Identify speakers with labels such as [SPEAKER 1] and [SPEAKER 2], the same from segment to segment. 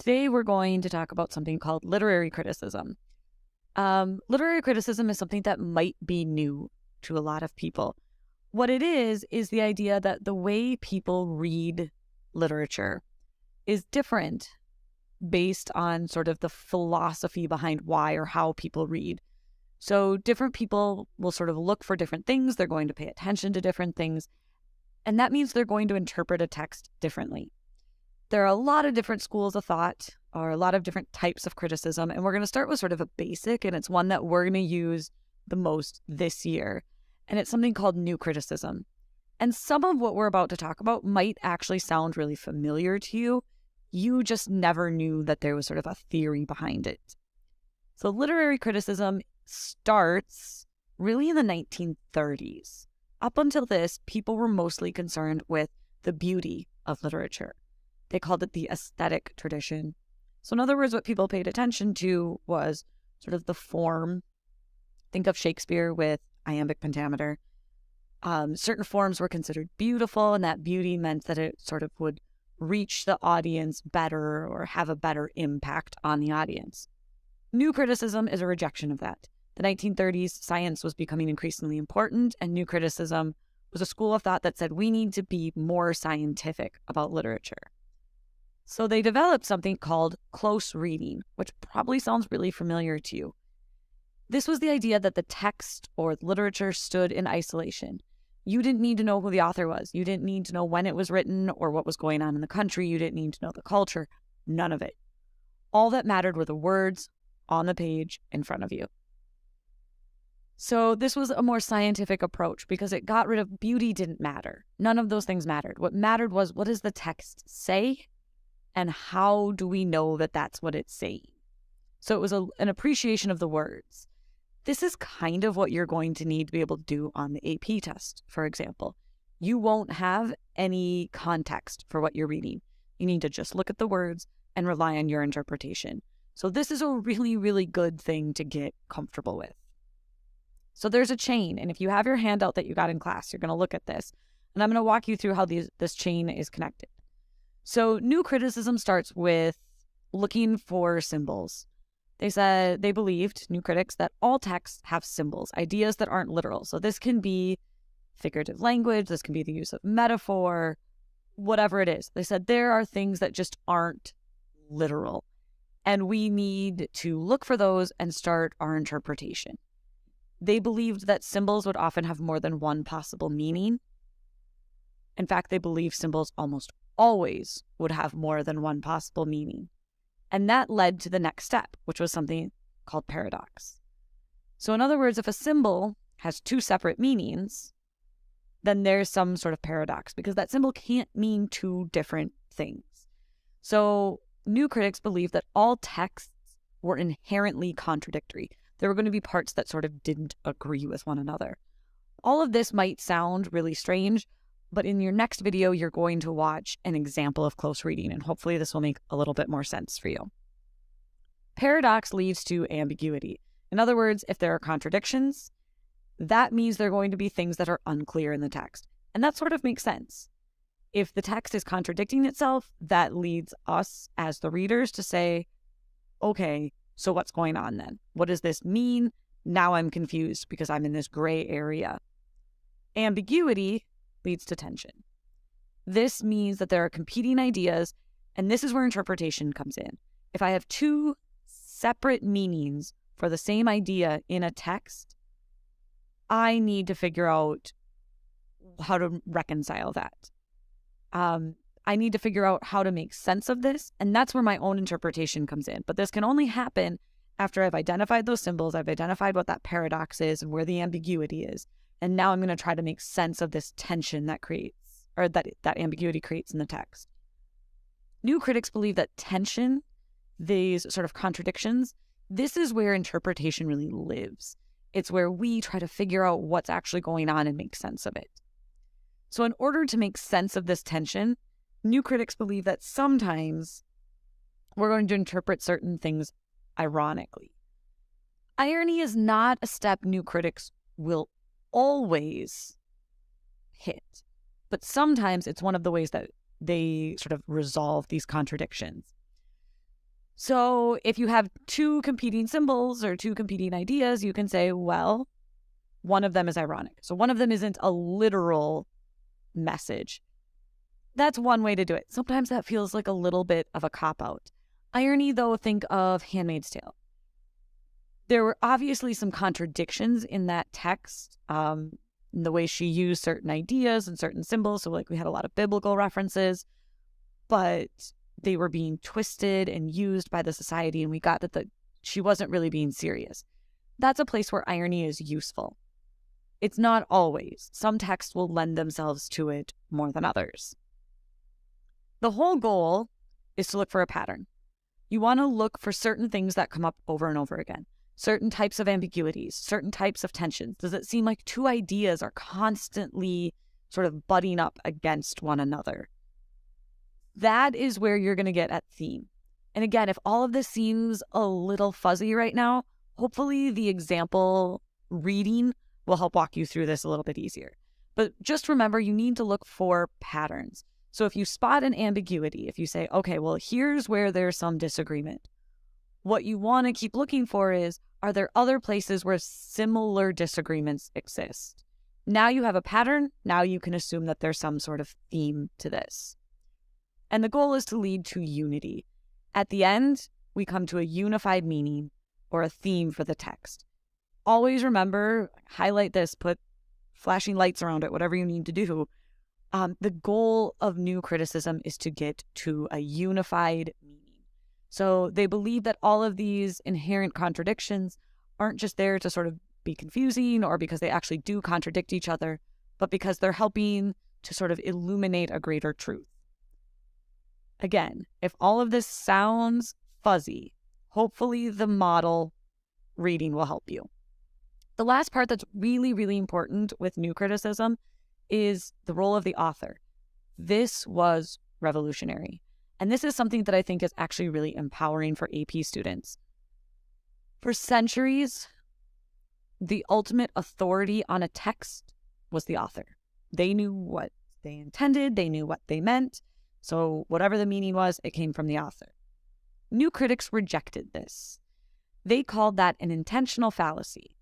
[SPEAKER 1] Today we're going to talk about something called literary criticism. Literary criticism is something that might be new to a lot of people. What it is the idea that the way people read literature is different based on sort of the philosophy behind why or how people read. So different people will sort of look for different things. They're going to pay attention to different things. And that means they're going to interpret a text differently. There are a lot of different schools of thought or a lot of different types of criticism. And we're going to start with sort of a basic, and it's one that we're going to use the most this year. And it's something called new criticism. And some of what we're about to talk about might actually sound really familiar to you. You just never knew that there was sort of a theory behind it. So literary criticism starts really in the 1930s. Up until this, people were mostly concerned with the beauty of literature. They called it the aesthetic tradition. So in other words, what people paid attention to was sort of the form. Think of Shakespeare with iambic pentameter. Certain forms were considered beautiful, and that beauty meant that it sort of would reach the audience better or have a better impact on the audience. New criticism is a rejection of that. The 1930s, science was becoming increasingly important, and new criticism was a school of thought that said we need to be more scientific about literature. So they developed something called close reading, which probably sounds really familiar to you. This was the idea that the text or literature stood in isolation. You didn't need to know who the author was. You didn't need to know when it was written or what was going on in the country. You didn't need to know the culture. None of it. All that mattered were the words on the page in front of you. So this was a more scientific approach because it got rid of beauty didn't matter. None of those things mattered. What mattered was, what does the text say? And how do we know that that's what it's saying? So it was an appreciation of the words. This is kind of what you're going to need to be able to do on the AP test, for example. You won't have any context for what you're reading. You need to just look at the words and rely on your interpretation. So this is a really, really good thing to get comfortable with. So there's a chain, and if you have your handout that you got in class, you're going to look at this, and I'm going to walk you through how this chain is connected. So new criticism starts with looking for symbols. They believed, new critics, that all texts have symbols, ideas that aren't literal. So this can be figurative language, this can be the use of metaphor, whatever it is. They said there are things that just aren't literal, and we need to look for those and start our interpretation. They believed that symbols would often have more than one possible meaning. In fact, they believed symbols almost always would have more than one possible meaning. And that led to the next step, which was something called paradox. So in other words, if a symbol has two separate meanings, then there's some sort of paradox because that symbol can't mean two different things. So new critics believed that all texts were inherently contradictory. There were going to be parts that sort of didn't agree with one another. All of this might sound really strange, but in your next video, you're going to watch an example of close reading, and hopefully this will make a little bit more sense for you. Paradox leads to ambiguity. In other words, if there are contradictions, that means there are going to be things that are unclear in the text. And that sort of makes sense. If the text is contradicting itself, that leads us as the readers to say, okay, so what's going on then? What does this mean? Now I'm confused because I'm in this gray area. Ambiguity leads to tension. This means that there are competing ideas, and this is where interpretation comes in. If I have two separate meanings for the same idea in a text, I need to figure out how to reconcile that. I need to figure out how to make sense of this, and that's where my own interpretation comes in. But this can only happen after I've identified those symbols, I've identified what that paradox is and where the ambiguity is, and now I'm going to try to make sense of this tension that creates, or that ambiguity creates in the text. New critics believe that tension, these sort of contradictions, this is where interpretation really lives. It's where we try to figure out what's actually going on and make sense of it. So in order to make sense of this tension, new critics believe that sometimes we're going to interpret certain things ironically. Irony is not a step new critics will always hit, but sometimes it's one of the ways that they sort of resolve these contradictions. So if you have two competing symbols or two competing ideas, you can say, well, one of them is ironic. So one of them isn't a literal message. That's one way to do it. Sometimes that feels like a little bit of a cop-out. Irony, though, think of Handmaid's Tale. There were obviously some contradictions in that text, in the way she used certain ideas and certain symbols. So like we had a lot of biblical references, but they were being twisted and used by the society, and we got that she wasn't really being serious. That's a place where irony is useful. It's not always. Some texts will lend themselves to it more than others. The whole goal is to look for a pattern. You want to look for certain things that come up over and over again, certain types of ambiguities, certain types of tensions. Does it seem like two ideas are constantly sort of butting up against one another? That is where you're going to get at theme. And again, if all of this seems a little fuzzy right now, hopefully the example reading will help walk you through this a little bit easier. But just remember, you need to look for patterns. So if you spot an ambiguity, if you say, okay, well, here's where there's some disagreement, what you want to keep looking for is, are there other places where similar disagreements exist? Now you have a pattern. Now you can assume that there's some sort of theme to this. And the goal is to lead to unity. At the end, we come to a unified meaning or a theme for the text. Always remember, highlight this, put flashing lights around it, whatever you need to do. The goal of new criticism is to get to a unified meaning. So they believe that all of these inherent contradictions aren't just there to sort of be confusing or because they actually do contradict each other, but because they're helping to sort of illuminate a greater truth. Again, if all of this sounds fuzzy, hopefully the model reading will help you. The last part that's really, really important with new criticism is the role of the author. This was revolutionary. And this is something that I think is actually really empowering for AP students. For centuries, the ultimate authority on a text was the author. They knew what they intended, they knew what they meant. So whatever the meaning was, it came from the author. New critics rejected this. They called that an intentional fallacy.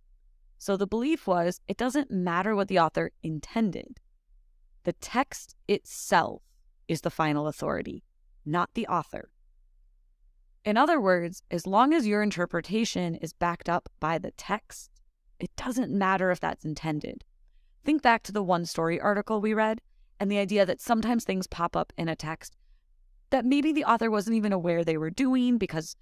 [SPEAKER 1] So the belief was, it doesn't matter what the author intended. The text itself is the final authority, not the author. In other words, as long as your interpretation is backed up by the text, it doesn't matter if that's intended. Think back to the One Story article we read, and the idea that sometimes things pop up in a text that maybe the author wasn't even aware they were doing because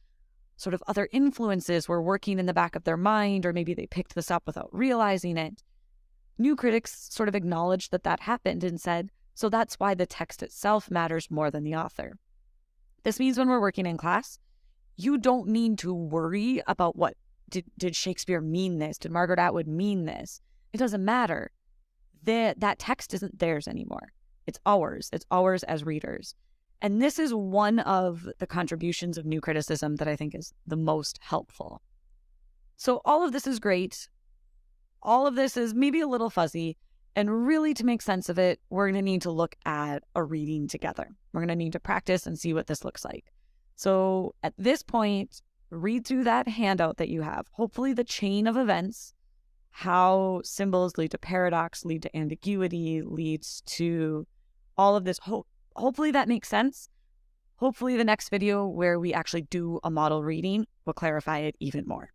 [SPEAKER 1] sort of other influences were working in the back of their mind, or maybe they picked this up without realizing it. New critics sort of acknowledged that that happened and said, so that's why the text itself matters more than the author. This means when we're working in class, you don't need to worry about what did Shakespeare mean this? Did Margaret Atwood mean this? It doesn't matter. That text isn't theirs anymore. It's ours. It's ours as readers. And this is one of the contributions of new criticism that I think is the most helpful. So all of this is great. All of this is maybe a little fuzzy. And really, to make sense of it, we're going to need to look at a reading together. We're going to need to practice and see what this looks like. So at this point, read through that handout that you have. Hopefully the chain of events, how symbols lead to paradox, lead to ambiguity, leads to all of this. Hopefully that makes sense. Hopefully the next video where we actually do a model reading will clarify it even more.